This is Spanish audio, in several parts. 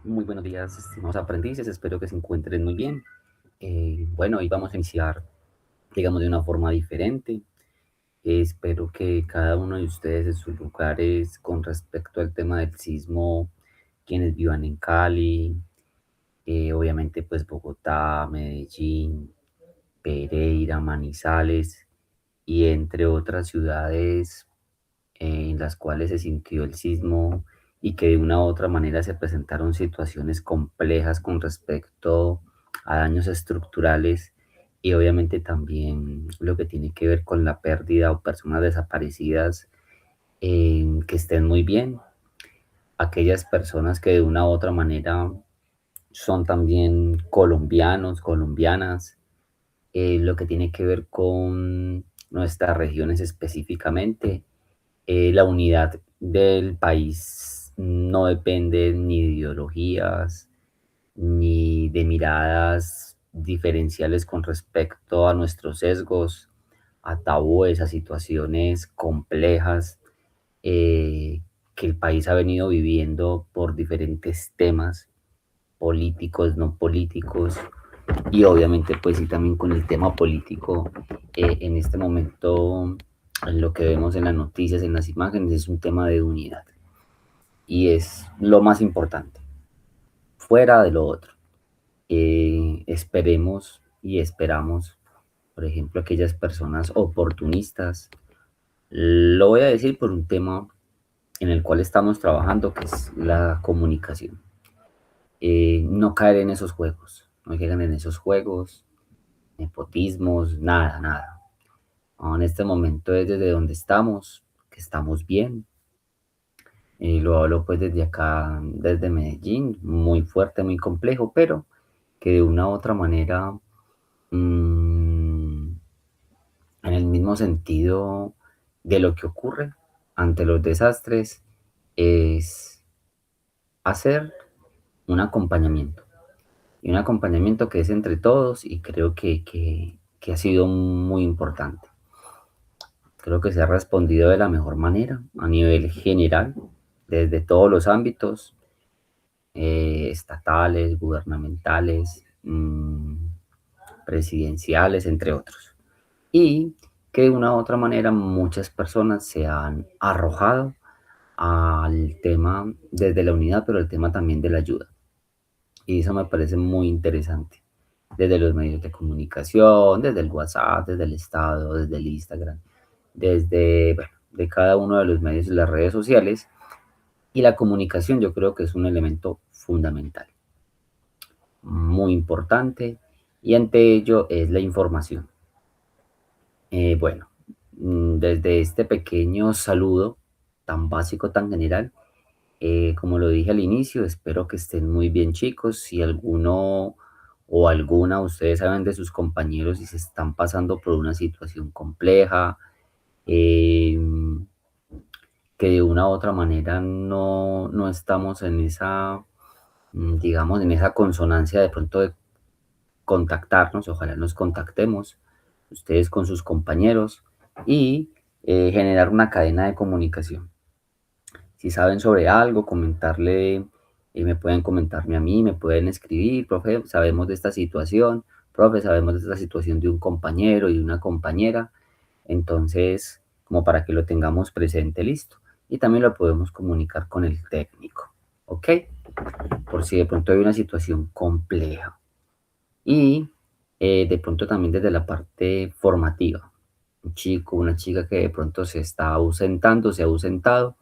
Muy buenos días, estimados aprendices, espero que se encuentren muy bien. Bueno, hoy vamos a iniciar, digamos, de una forma diferente. Espero que cada uno de ustedes en sus lugares, con respecto al tema del sismo, quienes vivan en Cali, obviamente pues Bogotá, Medellín, Pereira, Manizales y entre otras ciudades en las cuales se sintió el sismo y que de una u otra manera se presentaron situaciones complejas con respecto a daños estructurales y obviamente también lo que tiene que ver con la pérdida o personas desaparecidas, que estén muy bien. Aquellas personas que de una u otra manera son también colombianos, colombianas, lo que tiene que ver con nuestras regiones específicamente. La unidad del país no depende ni de ideologías, ni de miradas diferenciales con respecto a nuestros sesgos, a tabúes, a situaciones complejas que el país ha venido viviendo por diferentes temas políticos, no políticos, y obviamente pues sí también con el tema político en este momento lo que vemos en las noticias, en las imágenes, es un tema de unidad y es lo más importante, fuera de lo otro. Esperemos y esperamos, por ejemplo, aquellas personas oportunistas, lo voy a decir por un tema en el cual estamos trabajando, que es la comunicación. No caer en esos juegos, no caigan en esos juegos, nepotismos, nada, nada. En este momento es desde donde estamos, que estamos bien. Lo hablo pues desde acá, desde Medellín, muy fuerte, muy complejo, pero que de una u otra manera, mm, en el mismo sentido de lo que ocurre ante los desastres, es hacer un acompañamiento. Y un acompañamiento que es entre todos y creo que ha sido muy importante. Creo que se ha respondido de la mejor manera a nivel general, desde todos los ámbitos, estatales, gubernamentales, presidenciales, entre otros. Y que de una u otra manera muchas personas se han arrojado al tema desde la unidad, pero el tema también de la ayuda. Y eso me parece muy interesante. Desde los medios de comunicación, desde el WhatsApp, desde el Estado, desde el Instagram, desde, bueno, de cada uno de los medios de las redes sociales. Y la comunicación yo creo que es un elemento fundamental, muy importante, y ante ello es la información. Bueno, desde este pequeño saludo tan básico, tan general, como lo dije al inicio, espero que estén muy bien, chicos. Si alguno o alguna, ustedes saben de sus compañeros y se están pasando por una situación compleja, em, que de una u otra manera no estamos en esa, digamos, en esa consonancia de pronto de contactarnos, ojalá nos contactemos, ustedes con sus compañeros y generar una cadena de comunicación. Si saben sobre algo, comentarle, me pueden comentarme a mí, me pueden escribir, profe, sabemos de esta situación, profe, sabemos de esta situación de un compañero y de una compañera, entonces, como para que lo tengamos presente, listo. Y también lo podemos comunicar con el técnico, ¿ok? Por si de pronto hay una situación compleja. Y de pronto también desde la parte formativa. Un chico, una chica que de pronto se está ausentando, se ha ausentado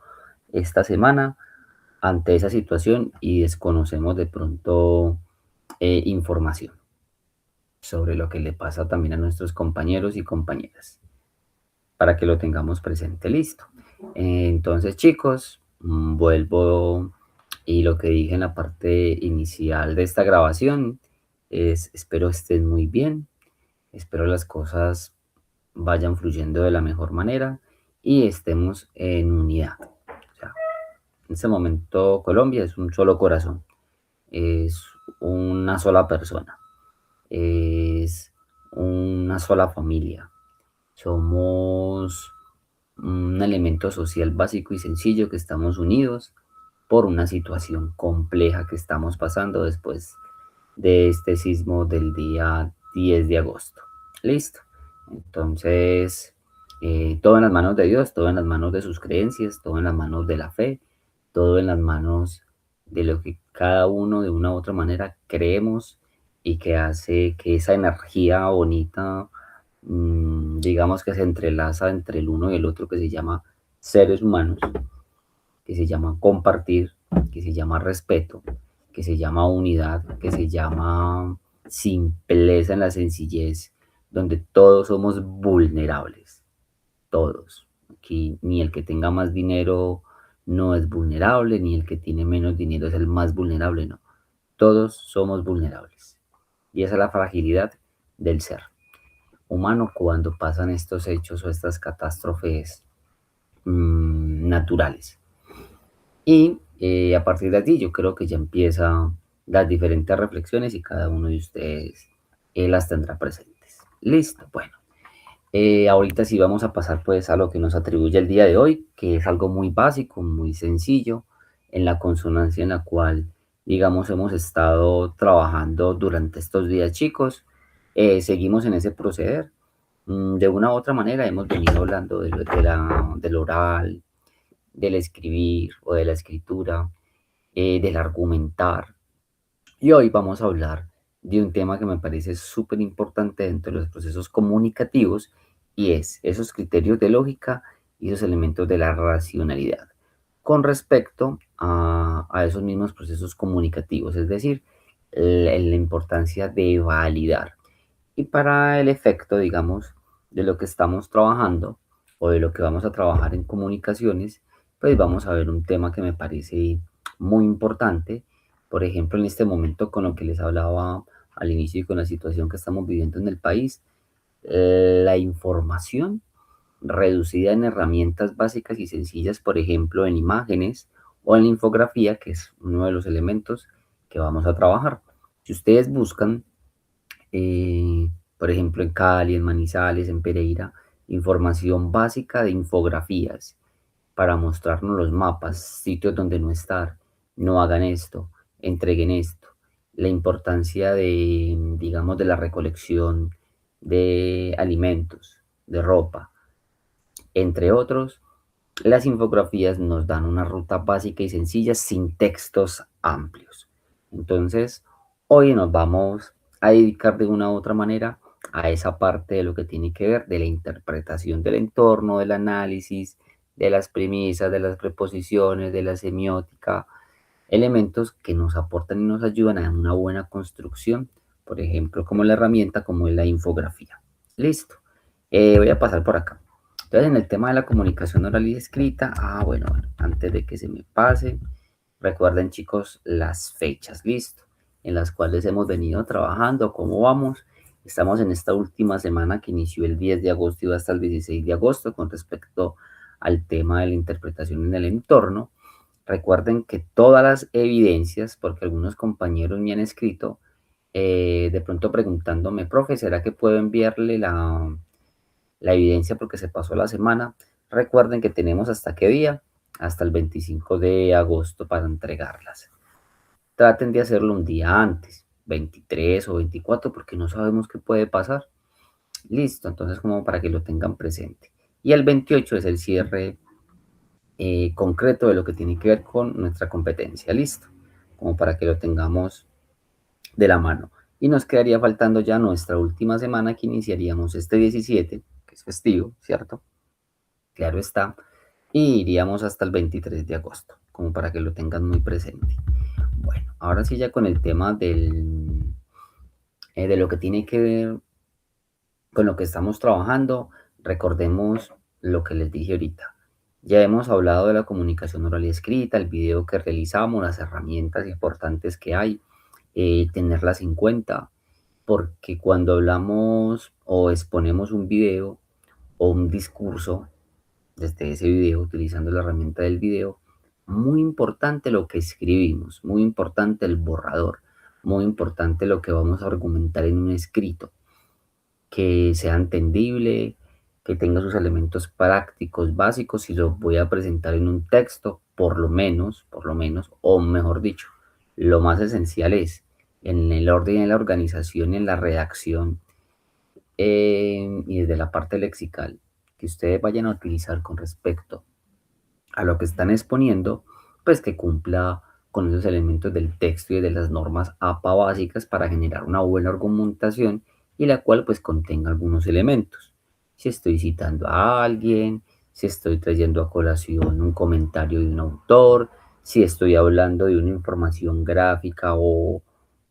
esta semana ante esa situación y desconocemos de pronto información sobre lo que le pasa también a nuestros compañeros y compañeras, para que lo tengamos presente, listo. Entonces, chicos, vuelvo y lo que dije en la parte inicial de esta grabación es, espero estén muy bien, espero las cosas vayan fluyendo de la mejor manera y estemos en unidad. O sea, en este momento Colombia es un solo corazón, es una sola persona, es una sola familia. Somos un elemento social básico y sencillo que estamos unidos por una situación compleja que estamos pasando después de este sismo del día 10 de agosto. Listo. Entonces, todo en las manos de Dios, todo en las manos de sus creencias, todo en las manos de la fe, todo en las manos de lo que cada uno de una u otra manera creemos y que hace que esa energía bonita, digamos que se entrelaza entre el uno y el otro, que se llama seres humanos, que se llama compartir, que se llama respeto, que se llama unidad, que se llama simpleza en la sencillez, donde todos somos vulnerables, todos. Aquí ni el que tenga más dinero no es vulnerable, ni el que tiene menos dinero es el más vulnerable, no. Todos somos vulnerables. Y esa es la fragilidad del ser humano cuando pasan estos hechos o estas catástrofes naturales. Y a partir de allí yo creo que ya empiezan las diferentes reflexiones y cada uno de ustedes las tendrá presentes. Listo, bueno. Ahorita sí vamos a pasar pues a lo que nos atribuye el día de hoy, que es algo muy básico, muy sencillo, en la consonancia en la cual, digamos, hemos estado trabajando durante estos días, chicos. Seguimos en ese proceder. De una u otra manera hemos venido hablando del oral, del escribir o de la escritura, del argumentar. Y hoy vamos a hablar de un tema que me parece súper importante dentro de los procesos comunicativos y es esos criterios de lógica y esos elementos de la racionalidad con respecto a esos mismos procesos comunicativos, es decir, la importancia de validar. Y para el efecto, digamos, de lo que estamos trabajando o de lo que vamos a trabajar en comunicaciones, pues vamos a ver un tema que me parece muy importante. Por ejemplo, en este momento con lo que les hablaba al inicio y con la situación que estamos viviendo en el país, la información reducida en herramientas básicas y sencillas, por ejemplo, en imágenes o en la infografía, que es uno de los elementos que vamos a trabajar. Si ustedes buscan por ejemplo, en Cali, en Manizales, en Pereira, información básica de infografías para mostrarnos los mapas, sitios donde no estar, no hagan esto, entreguen esto, la importancia de, digamos, de la recolección de alimentos, de ropa, entre otros. Las infografías nos dan una ruta básica y sencilla sin textos amplios. Entonces, hoy nos vamos a dedicar de una u otra manera a esa parte de lo que tiene que ver de la interpretación del entorno, del análisis, de las premisas, de las preposiciones, de la semiótica, elementos que nos aportan y nos ayudan a una buena construcción, por ejemplo, como la herramienta, como es la infografía. Listo. Voy a pasar por acá. Entonces, en el tema de la comunicación oral y escrita, bueno, antes de que se me pase, recuerden, chicos, las fechas, listo, en las cuales hemos venido trabajando, cómo vamos. Estamos en esta última semana que inició el 10 de agosto y va hasta el 16 de agosto con respecto al tema de la interpretación en el entorno. Recuerden que todas las evidencias, porque algunos compañeros me han escrito, de pronto preguntándome, profe, ¿será que puedo enviarle la evidencia porque se pasó la semana? Recuerden que tenemos hasta qué día, hasta el 25 de agosto para entregarlas. Traten de hacerlo un día antes, 23 o 24, porque no sabemos qué puede pasar. Listo, entonces como para que lo tengan presente. Y el 28 es el cierre concreto de lo que tiene que ver con nuestra competencia. Listo, como para que lo tengamos de la mano. Y nos quedaría faltando ya nuestra última semana que iniciaríamos este 17, que es festivo, ¿cierto? Claro está. Y iríamos hasta el 23 de agosto, como para que lo tengan muy presente. Bueno, ahora sí ya con el tema de lo que tiene que ver con lo que estamos trabajando, recordemos lo que les dije ahorita. Ya hemos hablado de la comunicación oral y escrita, el video que realizamos, las herramientas importantes que hay, tenerlas en cuenta, porque cuando hablamos o exponemos un video o un discurso desde ese video, utilizando la herramienta del video, muy importante lo que escribimos, muy importante el borrador, muy importante lo que vamos a argumentar en un escrito, que sea entendible, que tenga sus elementos prácticos básicos y los voy a presentar en un texto, por lo menos, o mejor dicho, lo más esencial es en el orden, en la organización, en la redacción y desde la parte lexical que ustedes vayan a utilizar con respecto a lo que están exponiendo, pues que cumpla con esos elementos del texto y de las normas APA básicas para generar una buena argumentación y la cual pues contenga algunos elementos. Si estoy citando a alguien, si estoy trayendo a colación un comentario de un autor, si estoy hablando de una información gráfica o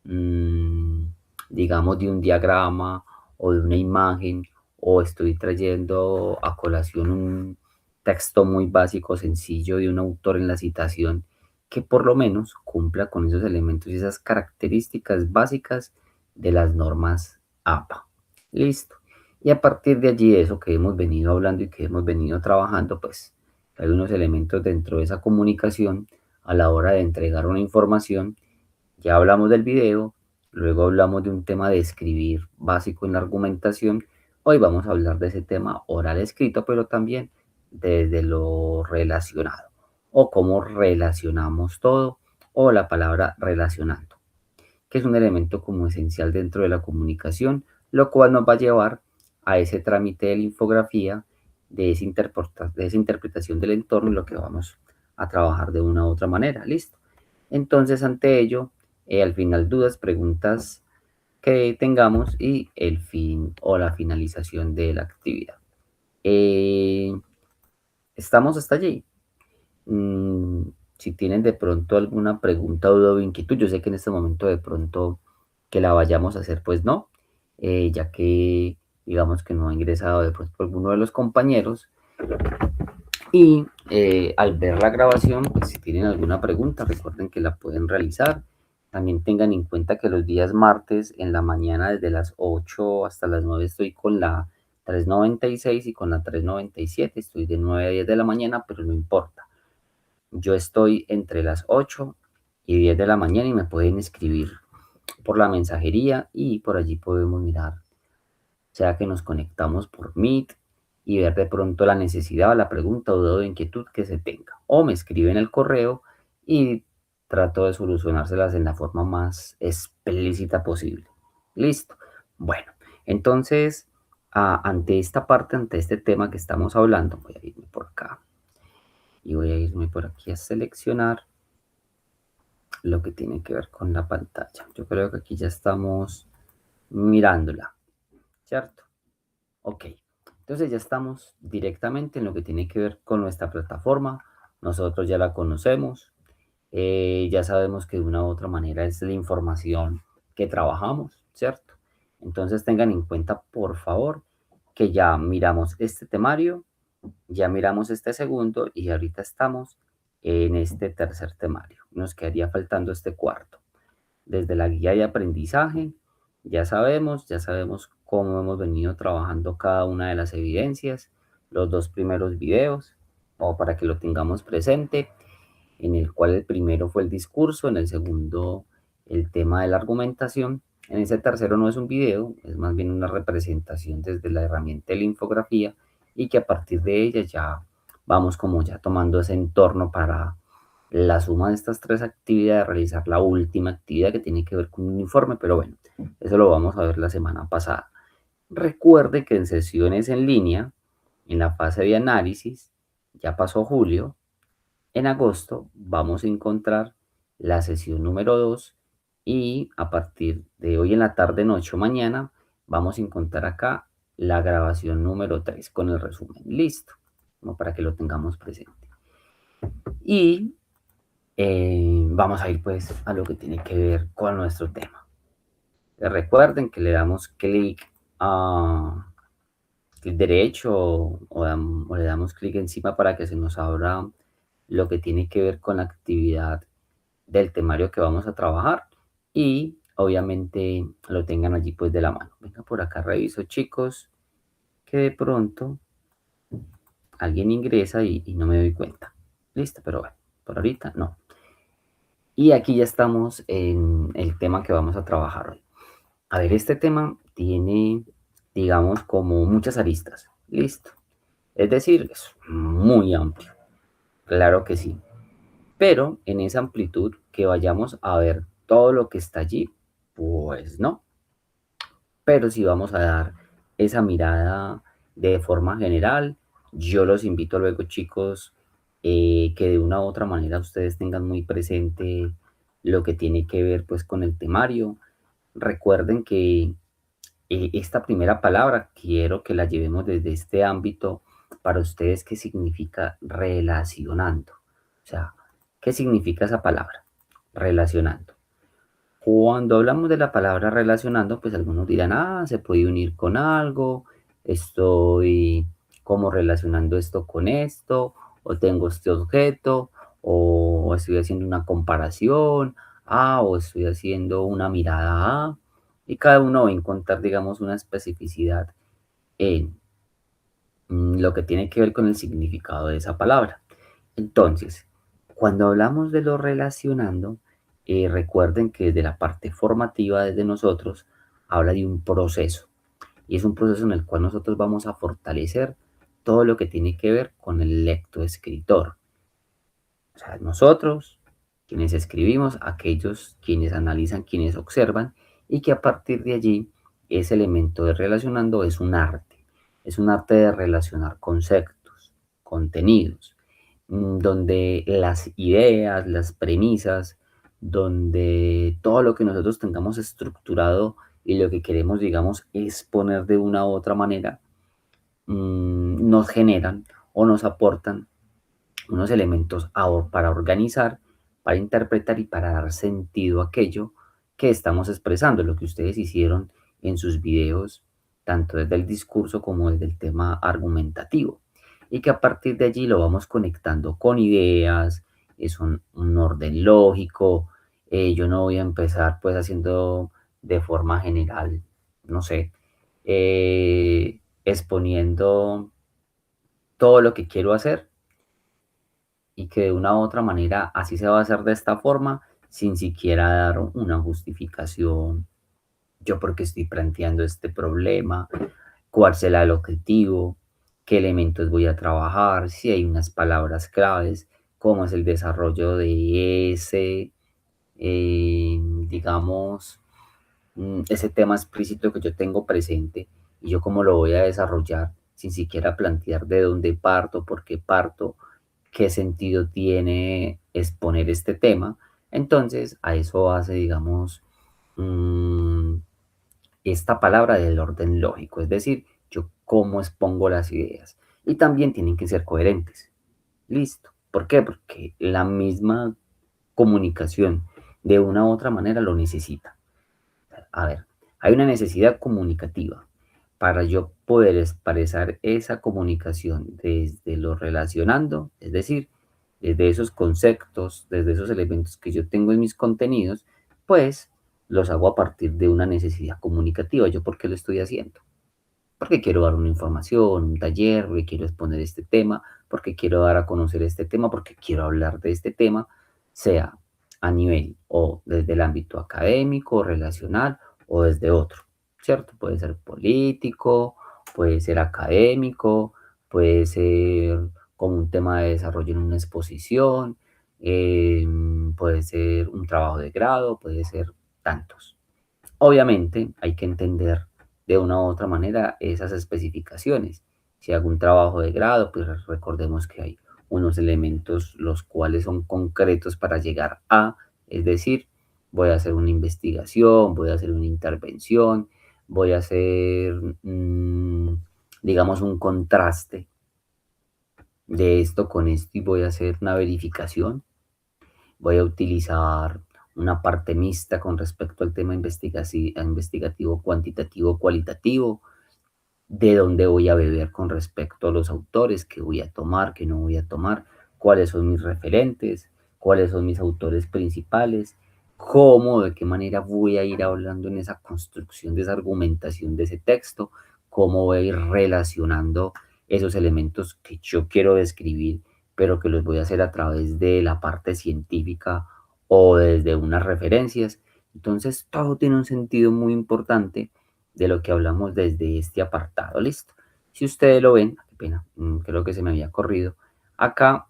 mm, digamos de un diagrama o de una imagen, o estoy trayendo a colación un texto muy básico, sencillo de un autor en la citación, que por lo menos cumpla con esos elementos y esas características básicas de las normas APA. Listo. Y a partir de allí, de eso que hemos venido hablando y que hemos venido trabajando, pues hay unos elementos dentro de esa comunicación a la hora de entregar una información. Ya hablamos del video, luego hablamos de un tema de escribir básico en la argumentación. Hoy vamos a hablar de ese tema oral escrito, pero también desde lo relacionado o cómo relacionamos todo o la palabra relacionando, que es un elemento como esencial dentro de la comunicación, lo cual nos va a llevar a ese trámite de la infografía, de esa interpretación del entorno y lo que vamos a trabajar de una u otra manera. Listo. Entonces, ante ello, al final dudas, preguntas que tengamos y el fin o la finalización de la actividad. Eh, Estamos hasta allí. Mm, si tienen de pronto alguna pregunta, duda o inquietud, yo sé que en este momento de pronto que la vayamos a hacer, pues no, ya que digamos que no ha ingresado de pronto alguno de los compañeros y al ver la grabación, pues si tienen alguna pregunta, recuerden que la pueden realizar. También tengan en cuenta que los días martes en la mañana desde las 8 hasta las 9 estoy con la 396 y con la 397. Estoy de 9 a 10 de la mañana, pero no importa. Yo estoy entre las 8 y 10 de la mañana y me pueden escribir por la mensajería y por allí podemos mirar, sea que nos conectamos por Meet y ver de pronto la necesidad, la pregunta o duda o inquietud que se tenga. O me escriben el correo y trato de solucionárselas en la forma más explícita posible. Listo. Bueno, entonces, ante esta parte, ante este tema que estamos hablando, voy a irme por acá y voy a irme por aquí a seleccionar lo que tiene que ver con la pantalla. Yo creo que aquí ya estamos mirándola, ¿cierto? Ok, entonces ya estamos directamente en lo que tiene que ver con nuestra plataforma. Nosotros ya la conocemos, ya sabemos que de una u otra manera es la información que trabajamos, ¿cierto? Entonces tengan en cuenta, por favor, que ya miramos este temario, ya miramos este segundo y ahorita estamos en este tercer temario. Nos quedaría faltando este cuarto. Desde la guía de aprendizaje, ya sabemos cómo hemos venido trabajando cada una de las evidencias, los dos primeros videos, o para que lo tengamos presente, en el cual el primero fue el discurso, en el segundo el tema de la argumentación. En ese tercero no es un video, es más bien una representación desde la herramienta de la infografía y que a partir de ella ya vamos como ya tomando ese entorno para la suma de estas tres actividades, realizar la última actividad que tiene que ver con un informe, pero bueno, eso lo vamos a ver la semana pasada. Recuerde que en sesiones en línea, en la fase de análisis, ya pasó julio, en agosto vamos a encontrar la sesión número 2 y a partir de hoy en la tarde, noche o mañana, vamos a encontrar acá la grabación número 3 con el resumen. Listo, como para que lo tengamos presente. Y vamos a ir pues a lo que tiene que ver con nuestro tema. Recuerden que le damos clic a clic derecho o le damos clic encima para que se nos abra lo que tiene que ver con la actividad del temario que vamos a trabajar y obviamente lo tengan allí pues de la mano. Venga, por acá reviso, chicos, que de pronto alguien ingresa y no me doy cuenta. Listo, pero bueno, por ahorita no. Y aquí ya estamos en el tema que vamos a trabajar hoy. A ver, este tema tiene, digamos, como muchas aristas. Listo. Es decir, es muy amplio, claro que sí. Pero en esa amplitud que vayamos a ver todo lo que está allí, pues no. Pero si vamos a dar esa mirada de forma general, yo los invito luego, chicos, que de una u otra manera ustedes tengan muy presente lo que tiene que ver pues con el temario. Recuerden que esta primera palabra quiero que la llevemos desde este ámbito para ustedes, ¿qué significa relacionando? O sea, ¿qué significa esa palabra? Relacionando. Cuando hablamos de la palabra relacionando, pues algunos dirán, ah, se puede unir con algo, estoy como relacionando esto con esto, o tengo este objeto, o estoy haciendo una comparación, ah, o estoy haciendo una mirada a, y cada uno va a encontrar, digamos, una especificidad en lo que tiene que ver con el significado de esa palabra. Entonces, cuando hablamos de lo relacionando, recuerden que desde la parte formativa, desde nosotros, habla de un proceso. Y es un proceso en el cual nosotros vamos a fortalecer todo lo que tiene que ver con el lectoescritor. O sea, nosotros, quienes escribimos, aquellos quienes analizan, quienes observan, y que a partir de allí, ese elemento de relacionando es un arte de relacionar conceptos, contenidos, donde las ideas, las premisas, donde todo lo que nosotros tengamos estructurado y lo que queremos, digamos, exponer de una u otra manera, nos generan o nos aportan unos elementos para organizar, para interpretar y para dar sentido a aquello que estamos expresando, lo que ustedes hicieron en sus videos, tanto desde el discurso como desde el tema argumentativo. Y que a partir de allí lo vamos conectando con ideas, es un orden lógico. Yo no voy a empezar pues haciendo de forma general, no sé, exponiendo todo lo que quiero hacer y que de una u otra manera así se va a hacer de esta forma sin siquiera dar una justificación. Yo porque estoy planteando este problema, cuál será el objetivo, qué elementos voy a trabajar, si hay unas palabras claves, cómo es el desarrollo de ese, digamos, ese tema explícito que yo tengo presente y yo cómo lo voy a desarrollar sin siquiera plantear de dónde parto, por qué parto, qué sentido tiene exponer este tema. Entonces, a eso hace, digamos, mm, esta palabra del orden lógico, es decir, yo cómo expongo las ideas. Y también tienen que ser coherentes. Listo. ¿Por qué? Porque la misma comunicación de una u otra manera lo necesita. A ver, hay una necesidad comunicativa. Para yo poder expresar esa comunicación desde lo relacionando, es decir, desde esos conceptos, desde esos elementos que yo tengo en mis contenidos, pues los hago a partir de una necesidad comunicativa. ¿Yo por qué lo estoy haciendo? Porque quiero dar una información, un taller, porque quiero exponer este tema, porque quiero dar a conocer este tema, porque quiero hablar de este tema, sea a nivel o desde el ámbito académico, relacional o desde otro, ¿cierto? Puede ser político, puede ser académico, puede ser como un tema de desarrollo en una exposición, puede ser un trabajo de grado, puede ser tantos. Obviamente hay que entender de una u otra manera esas especificaciones. Si hago un trabajo de grado, pues recordemos que hay unos elementos los cuales son concretos para llegar a, es decir, voy a hacer una investigación, voy a hacer una intervención, voy a hacer, digamos, un contraste de esto con esto y voy a hacer una verificación. Voy a utilizar una parte mixta con respecto al tema investigativo, cuantitativo, cualitativo, de dónde voy a beber con respecto a los autores, qué voy a tomar, qué no voy a tomar, cuáles son mis referentes, cuáles son mis autores principales, cómo, de qué manera voy a ir hablando en esa construcción de esa argumentación de ese texto, cómo voy a ir relacionando esos elementos que yo quiero describir, pero que los voy a hacer a través de la parte científica o desde unas referencias. Entonces, todo tiene un sentido muy importante de lo que hablamos desde este apartado, ¿listo? Si ustedes lo ven, qué pena, creo que se me había corrido. Acá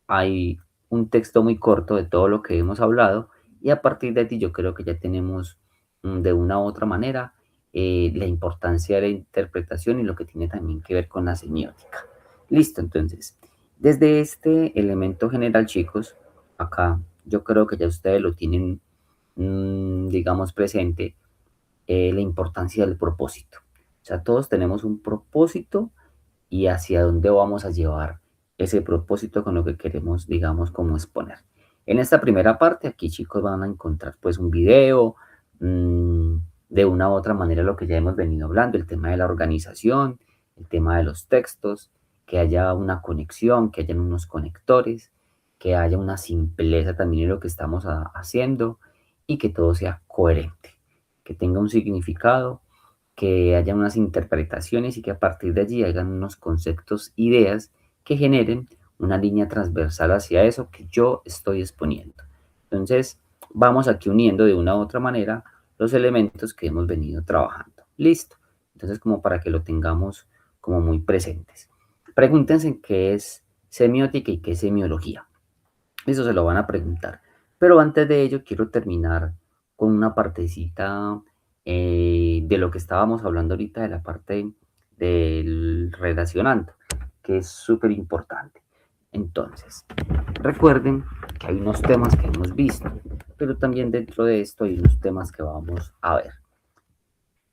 hay un texto muy corto de todo lo que hemos hablado y a partir de aquí yo creo que ya tenemos de una u otra manera la importancia de la interpretación y lo que tiene también que ver con la semiótica. Listo, entonces, desde este elemento general, chicos, acá yo creo que ya ustedes lo tienen, digamos, presente, la importancia del propósito. O sea, todos tenemos un propósito y hacia dónde vamos a llevar ese propósito con lo que queremos, digamos, como exponer. En esta primera parte, aquí chicos van a encontrar pues un video, mmm, de una u otra manera lo que ya hemos venido hablando, el tema de la organización, el tema de los textos, que haya una conexión, que hayan unos conectores, que haya una simpleza también en lo que estamos haciendo y que todo sea coherente, que tenga un significado, que haya unas interpretaciones y que a partir de allí hayan unos conceptos, ideas que generen una línea transversal hacia eso que yo estoy exponiendo. Entonces, vamos aquí uniendo de una u otra manera los elementos que hemos venido trabajando. Listo. Entonces, como para que lo tengamos como muy presentes. Pregúntense qué es semiótica y qué es semiología. Eso se lo van a preguntar. Pero antes de ello, quiero terminar con una partecita de lo que estábamos hablando ahorita, de la parte del relacionando, que es súper importante. Entonces, recuerden que hay unos temas que hemos visto, pero también dentro de esto hay unos temas que vamos a ver.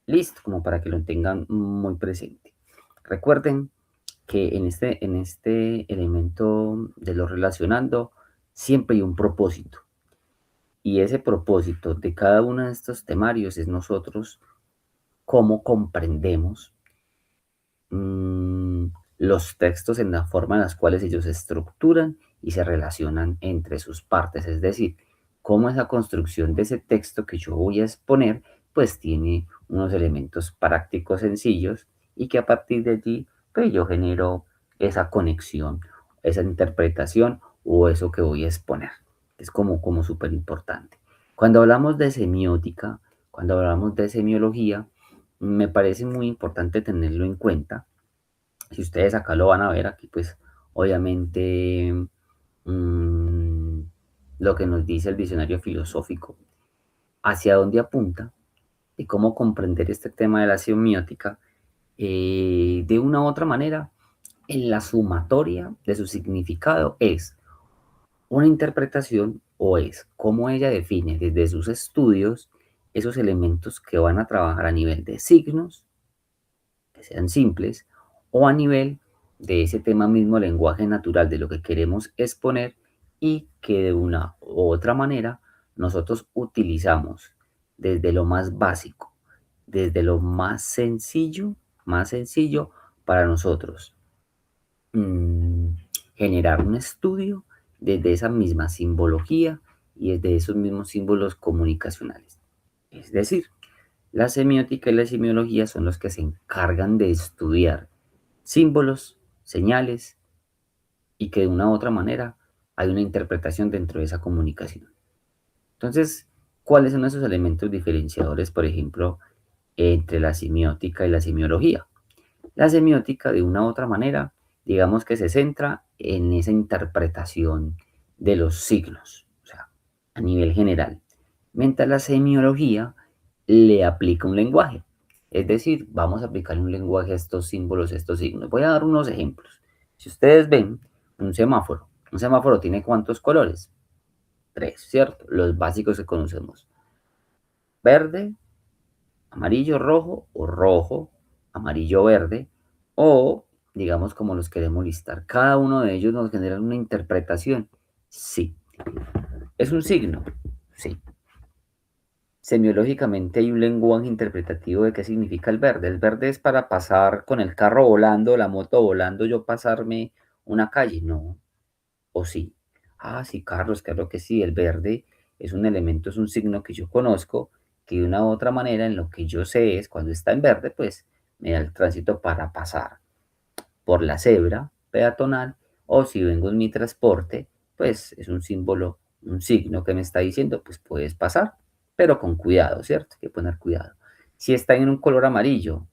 Listo, como para que lo tengan muy presente. Recuerden que en este elemento de lo relacionando siempre hay un propósito. Y ese propósito de cada uno de estos temarios es nosotros cómo comprendemos mm, los textos en la forma en las cuales ellos se estructuran y se relacionan entre sus partes. Es decir, cómo esa construcción de ese texto que yo voy a exponer, pues tiene unos elementos prácticos sencillos y que a partir de allí, pues yo genero esa conexión, esa interpretación o eso que voy a exponer. Es como súper importante. Cuando hablamos de semiótica, cuando hablamos de semiología, me parece muy importante tenerlo en cuenta. Si ustedes acá lo van a ver, aquí pues obviamente mmm, lo que nos dice el diccionario filosófico, hacia dónde apunta y cómo comprender este tema de la semiótica de una u otra manera, en la sumatoria de su significado es una interpretación o es cómo ella define desde sus estudios esos elementos que van a trabajar a nivel de signos, que sean simples, o a nivel de ese tema mismo lenguaje natural de lo que queremos exponer y que de una u otra manera nosotros utilizamos desde lo más básico, desde lo más sencillo para nosotros mm, generar un estudio desde esa misma simbología y desde esos mismos símbolos comunicacionales. Es decir, la semiótica y la semiología son los que se encargan de estudiar símbolos, señales y que de una u otra manera hay una interpretación dentro de esa comunicación. Entonces, ¿cuáles son esos elementos diferenciadores, por ejemplo, entre la semiótica y la semiología? La semiótica, de una u otra manera, digamos que se centra en esa interpretación de los signos, o sea, a nivel general. Mientras la semiología le aplica un lenguaje. Es decir, vamos a aplicar un lenguaje a estos símbolos, a estos signos. Voy a dar unos ejemplos. Si ustedes ven un semáforo tiene ¿cuántos colores? Tres, ¿cierto? Los básicos que conocemos. Verde, amarillo, rojo o rojo, amarillo, verde, o digamos como los queremos listar. Cada uno de ellos nos genera una interpretación. Sí. ¿Es un signo? Sí. Semiológicamente hay un lenguaje interpretativo de qué significa el verde. El verde es para pasar con el carro volando, la moto volando, yo pasarme una calle. No. ¿O sí? Ah, sí, Carlos, claro que sí. El verde es un elemento, es un signo que yo conozco, que de una u otra manera en lo que yo sé es cuando está en verde, pues me da el tránsito para pasar por la cebra peatonal, o si vengo en mi transporte, pues es un símbolo, un signo que me está diciendo, pues puedes pasar, pero con cuidado, ¿cierto? Hay que poner cuidado. Si está en un color amarillo,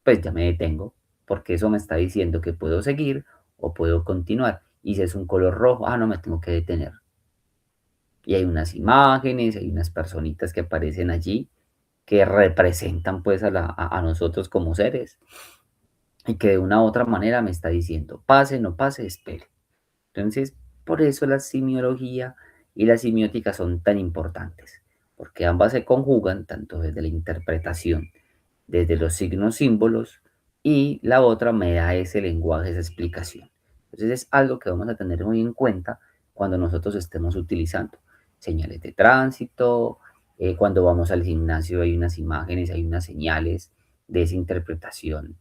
pues ya me detengo, porque eso me está diciendo que puedo seguir o puedo continuar. Y si es un color rojo, no me tengo que detener. Y hay unas imágenes, hay unas personitas que aparecen allí que representan pues a nosotros como seres y que de una u otra manera me está diciendo, pase, no pase, espere. Entonces, por eso la simiología y la semiótica son tan importantes, porque ambas se conjugan tanto desde la interpretación, desde los signos símbolos, y la otra me da ese lenguaje, esa explicación. Entonces es algo que vamos a tener muy en cuenta cuando nosotros estemos utilizando señales de tránsito, cuando vamos al gimnasio hay unas imágenes, hay unas señales de esa interpretación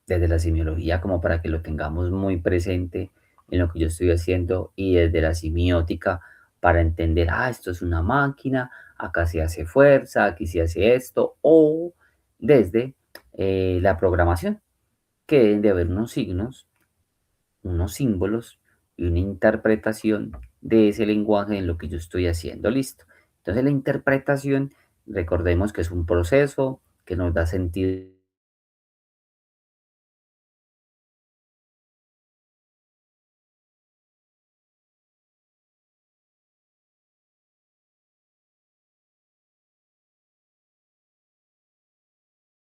desde la semiología como para que lo tengamos muy presente en lo que yo estoy haciendo y desde la semiótica para entender, esto es una máquina, acá se hace fuerza, aquí se hace esto, o desde la programación, que deben de haber unos signos, unos símbolos y una interpretación de ese lenguaje en lo que yo estoy haciendo, listo. Entonces la interpretación, recordemos que es un proceso que nos da sentido